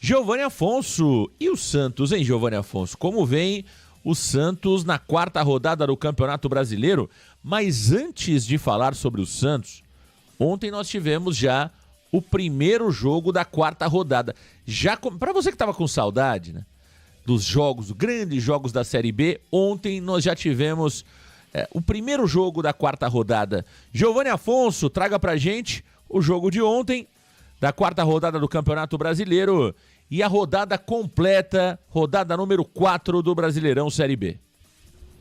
Giovanni Afonso, e o Santos, hein, Giovanni Afonso? Como vem o Santos na quarta rodada do Campeonato Brasileiro? Mas antes de falar sobre o Santos, ontem nós tivemos já o primeiro jogo da quarta rodada. Para você que estava com saudade, né, dos jogos, grandes jogos da Série B, ontem nós já tivemos o primeiro jogo da quarta rodada. Giovanni Afonso, traga pra gente o jogo de ontem, da quarta rodada do Campeonato Brasileiro e a rodada completa, rodada número 4 do Brasileirão Série B.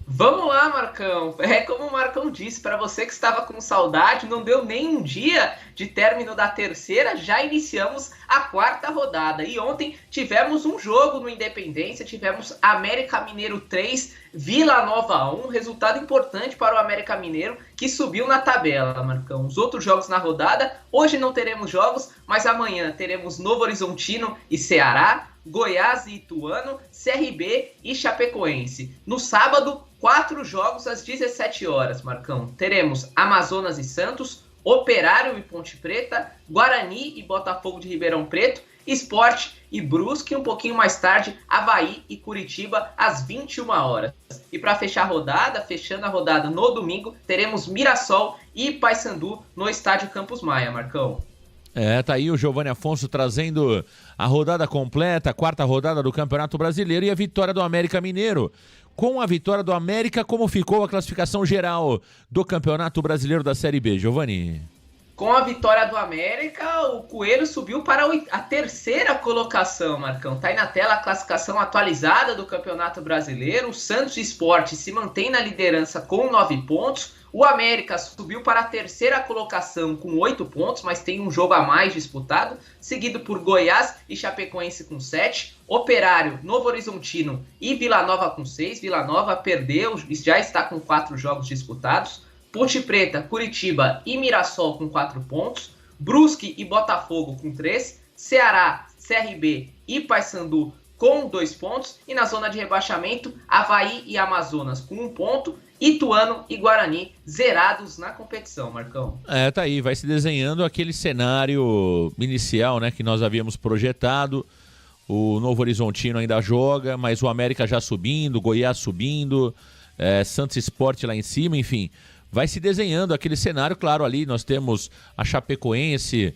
Vamos lá, Marcão. É como o Marcão disse, para você que estava com saudade, não deu nem um dia de término da terceira, já iniciamos a quarta rodada. E ontem tivemos um jogo no Independência, tivemos América Mineiro 3, Vila Nova 1, resultado importante para o América Mineiro, que subiu na tabela, Marcão. Os outros jogos na rodada, hoje não teremos jogos, mas amanhã teremos Novo Horizontino e Ceará, Goiás e Ituano, CRB e Chapecoense. No sábado, 4 jogos às 17 horas, Marcão. Teremos Amazonas e Santos, Operário e Ponte Preta, Guarani e Botafogo de Ribeirão Preto, Sport e Brusque, um pouquinho mais tarde, Avaí e Curitiba às 21 horas. E para fechar a rodada, fechando a rodada no domingo, teremos Mirassol e Paysandu no estádio Campos Maia, Marcão. Tá aí o Giovanni Afonso trazendo a rodada completa, a quarta rodada do Campeonato Brasileiro e a vitória do América Mineiro. Com a vitória do América, como ficou a classificação geral do Campeonato Brasileiro da Série B, Giovanni? Com a vitória do América, o Coelho subiu para a terceira colocação, Marcão. Tá aí na tela a classificação atualizada do Campeonato Brasileiro. O Santos Sport se mantém na liderança com 9 pontos. O América subiu para a terceira colocação com 8 pontos, mas tem um jogo a mais disputado, seguido por Goiás e Chapecoense com 7, Operário, Novo Horizontino e Vila Nova com 6. Vila Nova perdeu, já está com 4 jogos disputados. Ponte Preta, Curitiba e Mirassol com 4 pontos, Brusque e Botafogo com 3, Ceará, CRB e Paysandu com 2 pontos, e na zona de rebaixamento, Avaí e Amazonas com 1 ponto, Ituano e Guarani zerados na competição, Marcão. Tá aí, vai se desenhando aquele cenário inicial, né, que nós havíamos projetado. O Novo Horizontino ainda joga, mas o América já subindo, Goiás subindo, Santos Sport lá em cima, enfim. Vai se desenhando aquele cenário, claro, ali nós temos a Chapecoense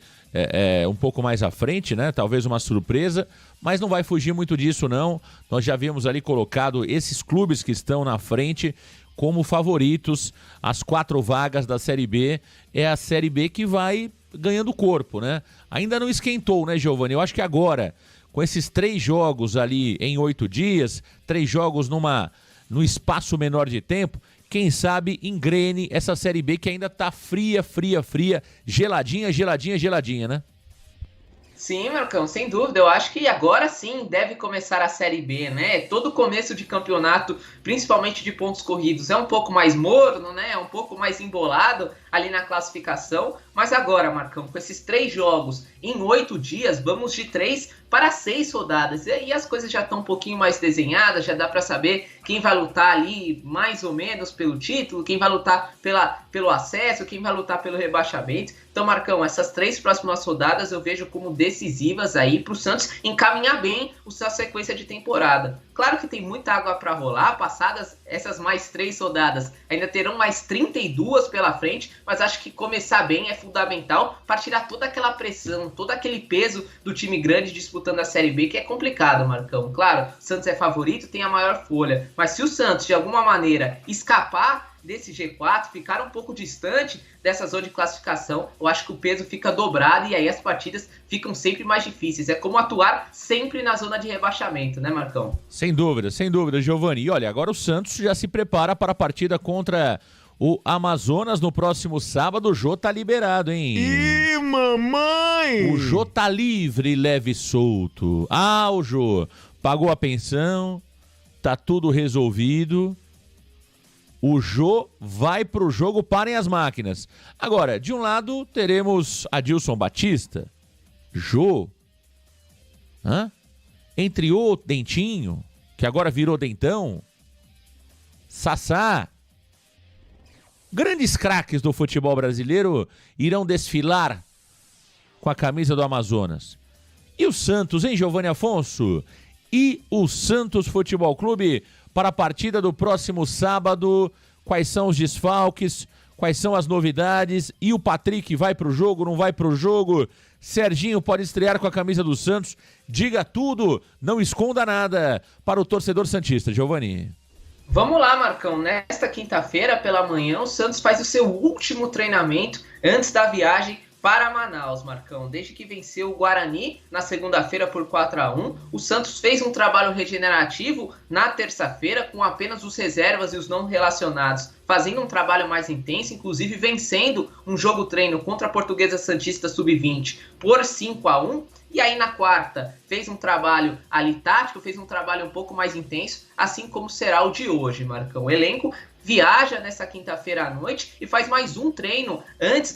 um pouco mais à frente, né? Talvez uma surpresa, mas não vai fugir muito disso, não. Nós já havíamos ali colocado esses clubes que estão na frente como favoritos. As 4 vagas da Série B, é a Série B que vai ganhando corpo, né? Ainda não esquentou, né, Giovanni? Eu acho que agora, com esses 3 jogos ali em 8 dias, 3 jogos num espaço menor de tempo, quem sabe engrene essa Série B que ainda tá fria, geladinha, né? Sim, Marcão, sem dúvida. Eu acho que agora sim deve começar a Série B, né? Todo começo de campeonato, principalmente de pontos corridos, é um pouco mais morno, né? É um pouco mais embolado ali na classificação. Mas agora, Marcão, com esses 3 jogos em 8 dias, vamos de 3 para 6 rodadas. E aí as coisas já estão um pouquinho mais desenhadas, já dá para saber quem vai lutar ali mais ou menos pelo título, quem vai lutar pelo acesso, quem vai lutar pelo rebaixamento. Então, Marcão, essas 3 próximas rodadas eu vejo como decisivas aí para o Santos encaminhar bem a sua sequência de temporada. Claro que tem muita água para rolar, passadas essas mais 3 rodadas, ainda terão mais 32 pela frente, mas acho que começar bem é fundamental para tirar toda aquela pressão, todo aquele peso do time grande disputando a Série B, que é complicado, Marcão. Claro, o Santos é favorito, tem a maior folha, mas se o Santos, de alguma maneira, escapar desse G4, ficar um pouco distante dessa zona de classificação, eu acho que o peso fica dobrado e aí as partidas ficam sempre mais difíceis. É como atuar sempre na zona de rebaixamento, né, Marcão? Sem dúvida, Giovanni. E olha, agora o Santos já se prepara para a partida contra o Amazonas no próximo sábado. O Jô tá liberado, hein? Ih, mamãe! O Jô tá livre, leve e solto. O Jô pagou a pensão, tá tudo resolvido. O Jô vai pro jogo, parem as máquinas. Agora, de um lado, teremos Adilson Batista, Jô, entre o Dentinho, que agora virou Dentão, Sassá. Grandes craques do futebol brasileiro irão desfilar com a camisa do Amazonas. E o Santos, hein, Giovanni Afonso? E o Santos Futebol Clube para a partida do próximo sábado? Quais são os desfalques? Quais são as novidades? E o Patrick vai pro jogo, não vai pro jogo? Serginho pode estrear com a camisa do Santos? Diga tudo, não esconda nada para o torcedor santista, Giovanni. Vamos lá, Marcão. Nesta quinta-feira, pela manhã, o Santos faz o seu último treinamento antes da viagem para Manaus, Marcão. Desde que venceu o Guarani na segunda-feira por 4-1, o Santos fez um trabalho regenerativo na terça-feira com apenas os reservas e os não relacionados, fazendo um trabalho mais intenso, inclusive vencendo um jogo-treino contra a Portuguesa Santista Sub-20 por 5-1. E aí na quarta fez um trabalho ali tático, fez um trabalho um pouco mais intenso, assim como será o de hoje, Marcão. O elenco viaja nessa quinta-feira à noite e faz mais um treino antes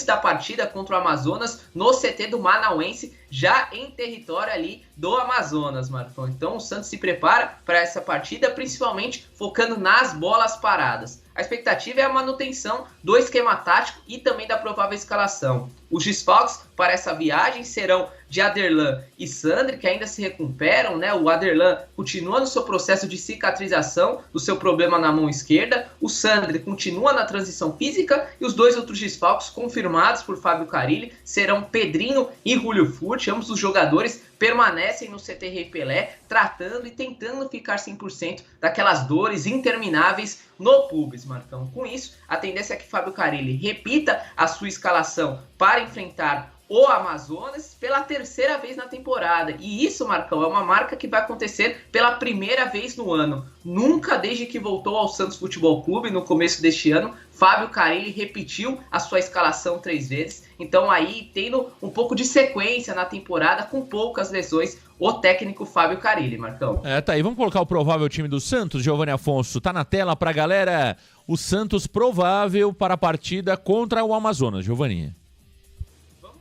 da partida contra o Amazonas no CT do Manauense, já em território ali do Amazonas, Marcão. Então o Santos se prepara para essa partida, principalmente focando nas bolas paradas. A expectativa é a manutenção do esquema tático e também da provável escalação. Os desfalques para essa viagem serão de Aderlan e Sandri, que ainda se recuperam, né? O Aderlan continua no seu processo de cicatrização do seu problema na mão esquerda, o Sandri continua na transição física e os dois outros desfalques confirmados por Fábio Carille serão Pedrinho e Julio Furch. Ambos os jogadores permanecem no CT Rei Pelé, tratando e tentando ficar 100% daquelas dores intermináveis no pubis, Marcão. Com isso, a tendência é que Fábio Carille repita a sua escalação para enfrentar o Amazonas pela terceira vez na temporada. E isso, Marcão, é uma marca que vai acontecer pela primeira vez no ano. Nunca desde que voltou ao Santos Futebol Clube no começo deste ano, Fábio Carille repetiu a sua escalação 3 vezes. Então aí, tendo um pouco de sequência na temporada, com poucas lesões, o técnico Fábio Carille, Marcão. Tá aí, vamos colocar o provável time do Santos, Giovanni Afonso. Tá na tela pra galera o Santos provável para a partida contra o Amazonas, Giovanni.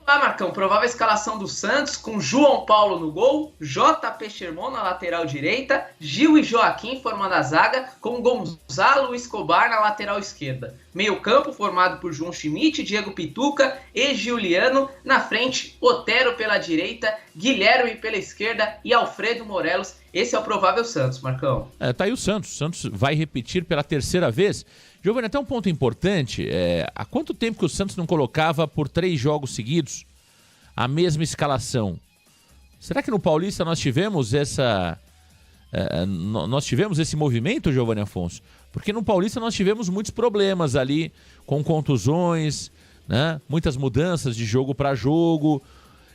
Lá, Marcão, provável escalação do Santos com João Paulo no gol, JP Sherman na lateral direita, Gil e Joaquim formando a zaga, com Gonzalo Escobar na lateral esquerda. Meio campo formado por João Schmidt, Diego Pituca e Giuliano. Na frente, Otero pela direita, Guilherme pela esquerda e Alfredo Morelos. Esse é o provável Santos, Marcão. Tá aí o Santos. O Santos vai repetir pela terceira vez. Giovanni, até um ponto importante, há quanto tempo que o Santos não colocava por 3 jogos seguidos a mesma escalação? Será que no Paulista nós tivemos esse movimento, Giovanni Afonso? Porque no Paulista nós tivemos muitos problemas ali, com contusões, né? Muitas mudanças de jogo para jogo.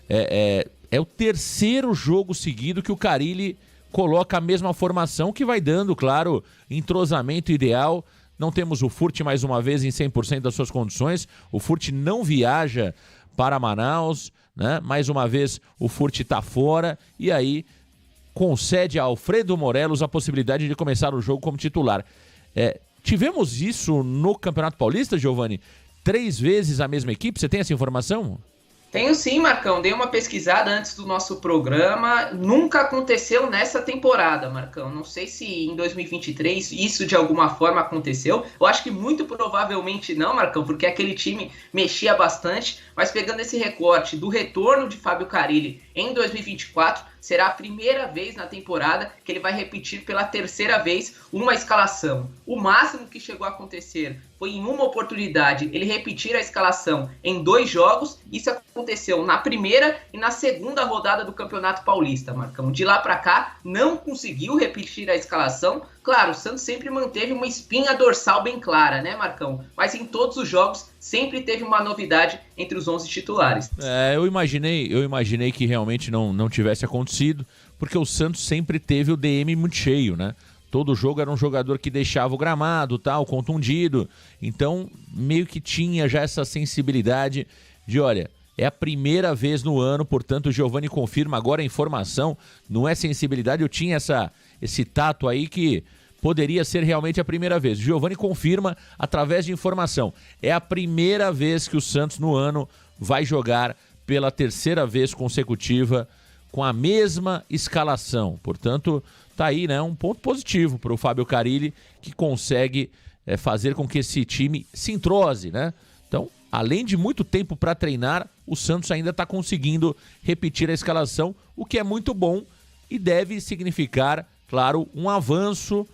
É o terceiro jogo seguido que o Carille coloca a mesma formação, que vai dando, claro, entrosamento ideal. Não temos o Furt mais uma vez em 100% das suas condições. O Furt não viaja para Manaus, né? Mais uma vez o Furt está fora e aí concede a Alfredo Morelos a possibilidade de começar o jogo como titular. Tivemos isso no Campeonato Paulista, Giovanni? 3 vezes a mesma equipe? Você tem essa informação? Tenho sim, Marcão. Dei uma pesquisada antes do nosso programa. Nunca aconteceu nessa temporada, Marcão. Não sei se em 2023 isso de alguma forma aconteceu. Eu acho que muito provavelmente não, Marcão, porque aquele time mexia bastante. Mas pegando esse recorte do retorno de Fábio Carille em 2024, será a primeira vez na temporada que ele vai repetir pela terceira vez uma escalação. O máximo que chegou a acontecer foi em uma oportunidade ele repetir a escalação em 2 jogos. Isso aconteceu na primeira e na segunda rodada do Campeonato Paulista, Marcão. De lá para cá, não conseguiu repetir a escalação. Claro, o Santos sempre manteve uma espinha dorsal bem clara, né, Marcão? Mas em todos os jogos sempre teve uma novidade entre os 11 titulares. Eu imaginei que realmente não tivesse acontecido, porque o Santos sempre teve o DM muito cheio, né? Todo jogo era um jogador que deixava o gramado, tal, contundido. Então, meio que tinha já essa sensibilidade de, olha, é a primeira vez no ano, portanto, o Giovanni confirma agora a informação, não é sensibilidade, eu tinha esse tato aí que poderia ser realmente a primeira vez. O Giovanni confirma através de informação. É a primeira vez que o Santos no ano vai jogar pela terceira vez consecutiva com a mesma escalação. Portanto, tá aí, né, um ponto positivo para o Fábio Carille, que consegue fazer com que esse time se entrose, né? Então, além de muito tempo para treinar, o Santos ainda está conseguindo repetir a escalação, o que é muito bom e deve significar, claro, um avanço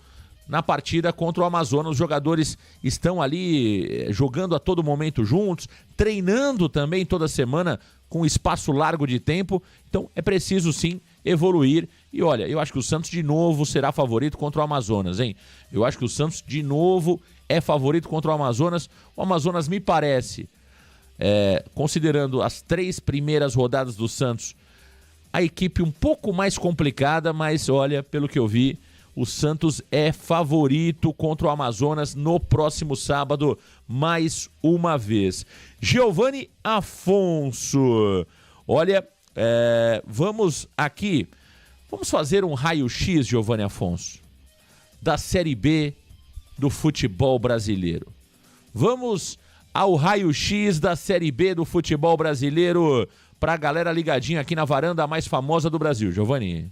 na partida contra o Amazonas. Os jogadores estão ali jogando a todo momento juntos, treinando também toda semana com espaço largo de tempo. Então é preciso sim evoluir. E olha, eu acho que o Santos de novo será favorito contra o Amazonas, hein? Eu acho que o Santos de novo é favorito contra o Amazonas. O Amazonas me parece, considerando as 3 primeiras rodadas do Santos, a equipe um pouco mais complicada, mas olha, pelo que eu vi, o Santos é favorito contra o Amazonas no próximo sábado, mais uma vez. Giovanni Afonso, olha, vamos fazer um raio-x, Giovanni Afonso, da Série B do futebol brasileiro. Vamos ao raio-x da Série B do futebol brasileiro para a galera ligadinha aqui na varanda mais famosa do Brasil. Giovanni.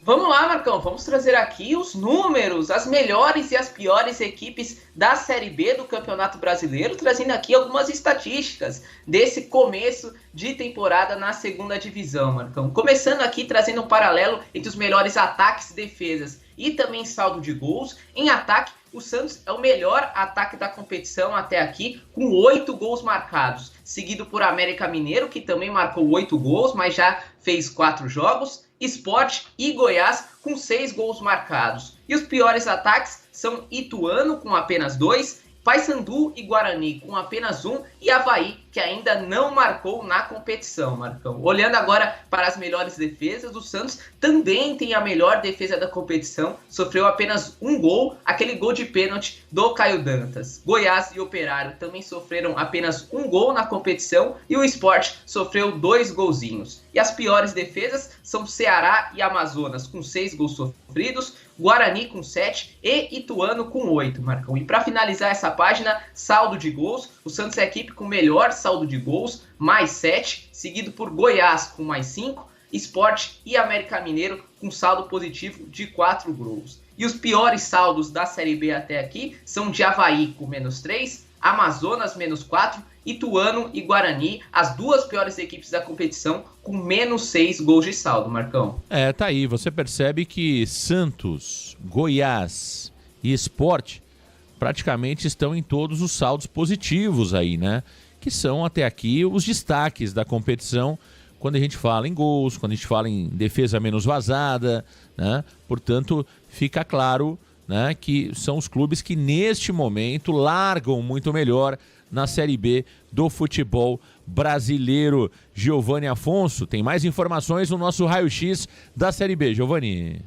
Vamos lá, Marcão, vamos trazer aqui os números, as melhores e as piores equipes da Série B do Campeonato Brasileiro, trazendo aqui algumas estatísticas desse começo de temporada na segunda divisão, Marcão. Começando aqui, trazendo um paralelo entre os melhores ataques e defesas e também saldo de gols. Em ataque, o Santos é o melhor ataque da competição até aqui, com 8 gols marcados, seguido por América Mineiro, que também marcou 8 gols, mas já fez 4 jogos, Sport e Goiás com 6 gols marcados. E os piores ataques são Ituano com apenas 2, Paysandu e Guarani com apenas 1 e Avaí, que ainda não marcou na competição, Marcão. Olhando agora para as melhores defesas, o Santos também tem a melhor defesa da competição, sofreu apenas 1 gol, aquele gol de pênalti do Caio Dantas. Goiás e Operário também sofreram apenas 1 gol na competição e o Sport sofreu 2 golzinhos. E as piores defesas são Ceará e Amazonas com 6 gols sofridos, Guarani com 7 e Ituano com 8, Marcão. E para finalizar essa página, saldo de gols, o Santos é a equipe com melhor saldo de gols, mais 7, seguido por Goiás com mais 5, Sport e América Mineiro com saldo positivo de 4 gols. E os piores saldos da Série B até aqui são de Avaí com menos 3, Amazonas menos 4, Ituano e Guarani, as 2 piores equipes da competição, com menos 6 gols de saldo, Marcão. Tá aí, você percebe que Santos, Goiás e Sport praticamente estão em todos os saldos positivos aí, né? Que são até aqui os destaques da competição quando a gente fala em gols, quando a gente fala em defesa menos vazada, né? Portanto, fica claro, né, que são os clubes que neste momento largam muito melhor na Série B do futebol brasileiro. Giovanni Afonso, tem mais informações no nosso raio-x da Série B. Giovanni.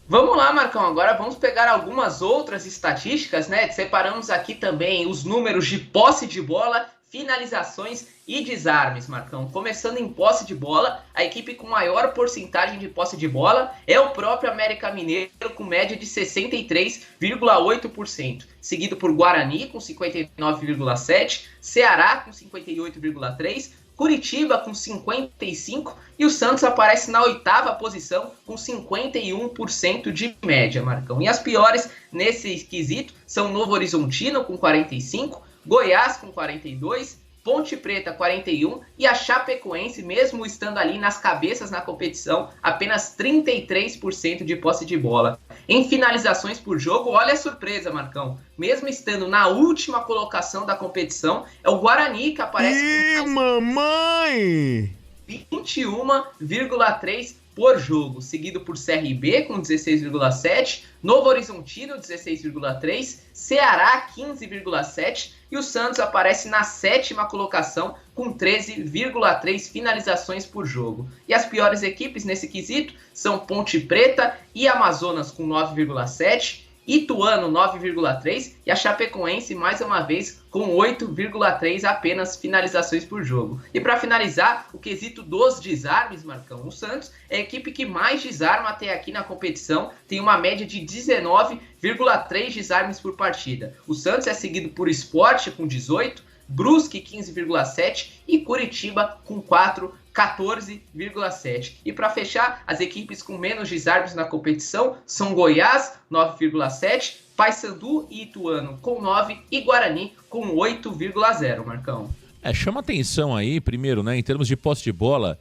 Vamos lá, Marcão, agora vamos pegar algumas outras estatísticas, né? Separamos aqui também os números de posse de bola, finalizações e desarmes, Marcão. Começando em posse de bola, a equipe com maior porcentagem de posse de bola é o próprio América Mineiro, com média de 63,8%, seguido por Guarani, com 59,7%, Ceará, com 58,3%, Curitiba, com 55%, e o Santos aparece na 8ª posição, com 51% de média, Marcão. E as piores nesse quesito são Novo Horizontino, com 45%, Goiás com 42%, Ponte Preta 41% e a Chapecoense, mesmo estando ali nas cabeças na competição, apenas 33% de posse de bola. Em finalizações por jogo, olha a surpresa, Marcão. Mesmo estando na última colocação da competição, é o Guarani que aparece com mamãe! 21,3 por jogo, seguido por CRB com 16,7, Novo Horizontino 16,3, Ceará 15,7 e o Santos aparece na 7ª colocação com 13,3 finalizações por jogo. E as piores equipes nesse quesito são Ponte Preta e Amazonas com 9,7, Ituano 9,3 e a Chapecoense mais uma vez com 8,3 apenas finalizações por jogo. E para finalizar, o quesito dos desarmes, Marcão, o Santos é a equipe que mais desarma até aqui na competição, tem uma média de 19,3 desarmes por partida. O Santos é seguido por Sport com 18, Brusque 15,7 e Curitiba com 14,7. E para fechar, as equipes com menos desarmes na competição são Goiás 9,7, Paysandu e Ituano com 9 e Guarani com 8,0, Marcão. Chama atenção aí, primeiro, né, em termos de posse de bola,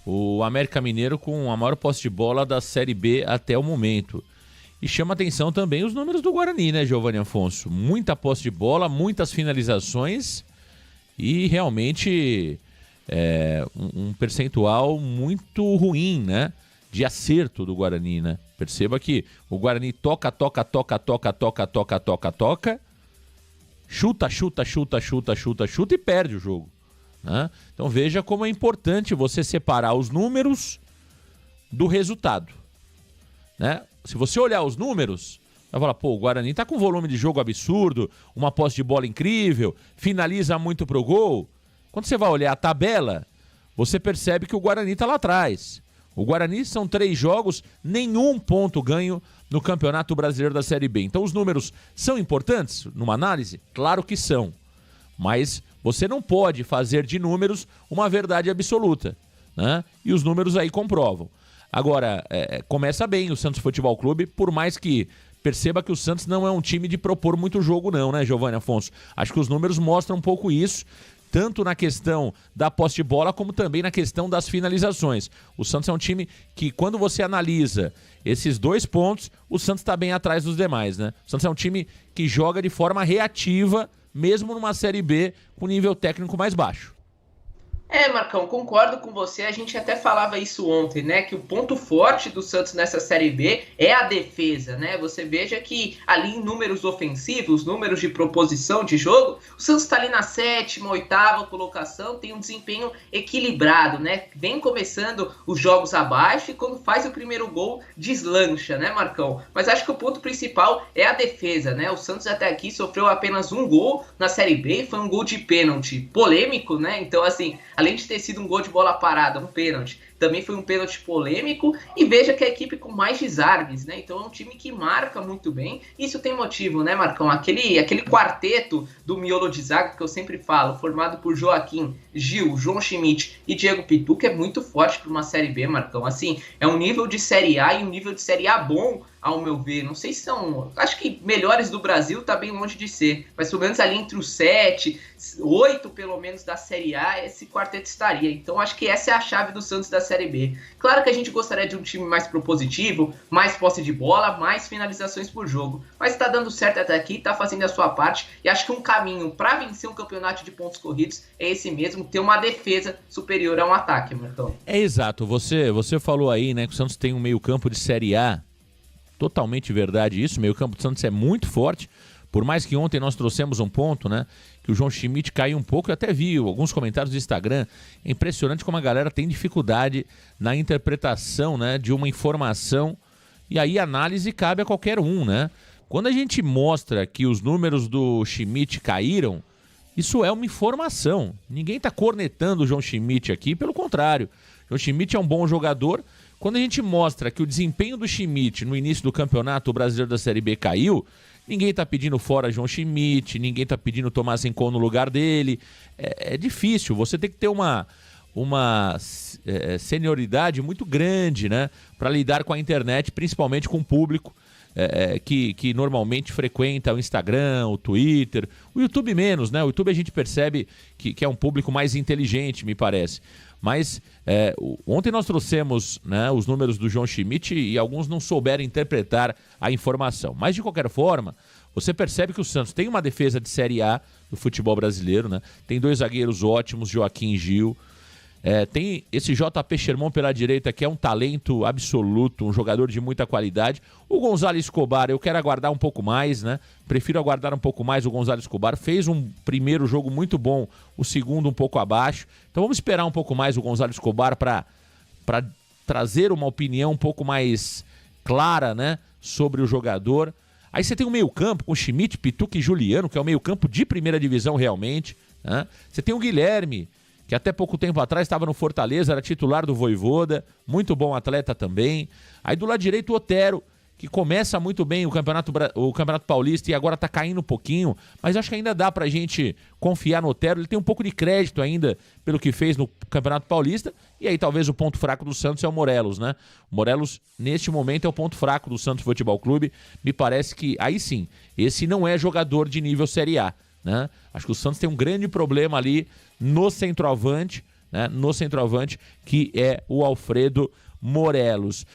o América Mineiro com a maior posse de bola da Série B até o momento. E chama atenção também os números do Guarani, né, Giovanni Afonso? Muita posse de bola, muitas finalizações e realmente um percentual muito ruim, né, de acerto do Guarani, né? Perceba que o Guarani toca, chuta e perde o jogo, né? Então veja como é importante você separar os números do resultado, né? Se você olhar os números, vai falar, pô, o Guarani tá com volume de jogo absurdo, uma posse de bola incrível, finaliza muito pro gol. Quando você vai olhar a tabela, você percebe que o Guarani tá lá atrás. O Guarani são 3 jogos, nenhum ponto ganho no Campeonato Brasileiro da Série B. Então os números são importantes numa análise? Claro que são. Mas você não pode fazer de números uma verdade absoluta, né? E os números aí comprovam. Agora, começa bem o Santos Futebol Clube, por mais que perceba que o Santos não é um time de propor muito jogo não, né, Giovanni Afonso? Acho que os números mostram um pouco isso, tanto na questão da posse de bola, como também na questão das finalizações. O Santos é um time que, quando você analisa esses 2 pontos, o Santos está bem atrás dos demais, né? O Santos é um time que joga de forma reativa, mesmo numa Série B com nível técnico mais baixo. Marcão, concordo com você, a gente até falava isso ontem, né, que o ponto forte do Santos nessa Série B é a defesa, né, você veja que ali em números ofensivos, números de proposição de jogo, o Santos está ali na 7ª, 8ª colocação, tem um desempenho equilibrado, né, vem começando os jogos abaixo e quando faz o primeiro gol, deslancha, né, Marcão, mas acho que o ponto principal é a defesa, né, o Santos até aqui sofreu apenas um gol na Série B e foi um gol de pênalti polêmico, né, então assim, além de ter sido um gol de bola parada, um pênalti, também foi um pênalti polêmico, e veja que é a equipe com mais desarmes, né? Então é um time que marca muito bem. Isso tem motivo, né, Marcão? Aquele quarteto do miolo de zaga que eu sempre falo, formado por Joaquim, Gil, João Schmidt e Diego Pituca, é muito forte para uma Série B, Marcão. Assim, é um nível de Série A e um nível de Série A bom, ao meu ver. Não sei se são... Acho que melhores do Brasil tá bem longe de ser, mas pelo menos ali entre os 7, 8 pelo menos da Série A, esse quarteto estaria. Então acho que essa é a chave do Santos da Série B. Claro que a gente gostaria de um time mais propositivo, mais posse de bola, mais finalizações por jogo, mas tá dando certo até aqui, tá fazendo a sua parte, e acho que um caminho para vencer um campeonato de pontos corridos é esse mesmo, ter uma defesa superior a um ataque, Marcão. Exato, você falou aí, né, que o Santos tem um meio campo de Série A, totalmente verdade isso, o meio campo do Santos é muito forte, por mais que ontem nós trouxemos um ponto, né, que o João Schmidt caiu um pouco, eu até vi alguns comentários do Instagram, é impressionante como a galera tem dificuldade na interpretação, né, de uma informação, e aí a análise cabe a qualquer um, né? Quando a gente mostra que os números do Schmidt caíram, isso é uma informação, ninguém está cornetando o João Schmidt aqui, pelo contrário, o João Schmidt é um bom jogador. Quando a gente mostra que o desempenho do Schmidt no início do Campeonato Brasileiro da Série B caiu, ninguém está pedindo fora João Schmidt, ninguém está pedindo Tomás Rincon no lugar dele. É difícil, você tem que ter uma senioridade muito grande, né, para lidar com a internet, principalmente com o público que normalmente frequenta o Instagram, o Twitter, o YouTube menos, né? O YouTube a gente percebe que é um público mais inteligente, me parece. Mas ontem nós trouxemos, né, os números do João Schmidt e alguns não souberam interpretar a informação. Mas, de qualquer forma, você percebe que o Santos tem uma defesa de Série A do futebol brasileiro, né? Tem 2 zagueiros ótimos, Joaquim e Gil. Tem esse JP Sherman pela direita, que é um talento absoluto, um jogador de muita qualidade. O Gonzalo Escobar, eu quero aguardar um pouco mais, né? Prefiro aguardar um pouco mais o Gonzalo Escobar. Fez um primeiro jogo muito bom, o segundo um pouco abaixo. Então vamos esperar um pouco mais o Gonzalo Escobar para trazer uma opinião um pouco mais clara, né, sobre o jogador. Aí você tem o meio-campo com Schmidt, Pituca e Juliano, que é o meio-campo de primeira divisão realmente, né? Você tem o Guilherme, que até pouco tempo atrás estava no Fortaleza, era titular do Vojvoda, muito bom atleta também. Aí do lado direito o Otero, que começa muito bem o Campeonato Paulista e agora tá caindo um pouquinho, mas acho que ainda dá pra gente confiar no Otero. Ele tem um pouco de crédito ainda pelo que fez no Campeonato Paulista, e aí talvez o ponto fraco do Santos é o Morelos, né? O Morelos, neste momento, é o ponto fraco do Santos Futebol Clube. Me parece que, aí sim, esse não é jogador de nível Série A, né? Acho que o Santos tem um grande problema ali no centroavante, né? No centroavante, que é o Alfredo Morelos.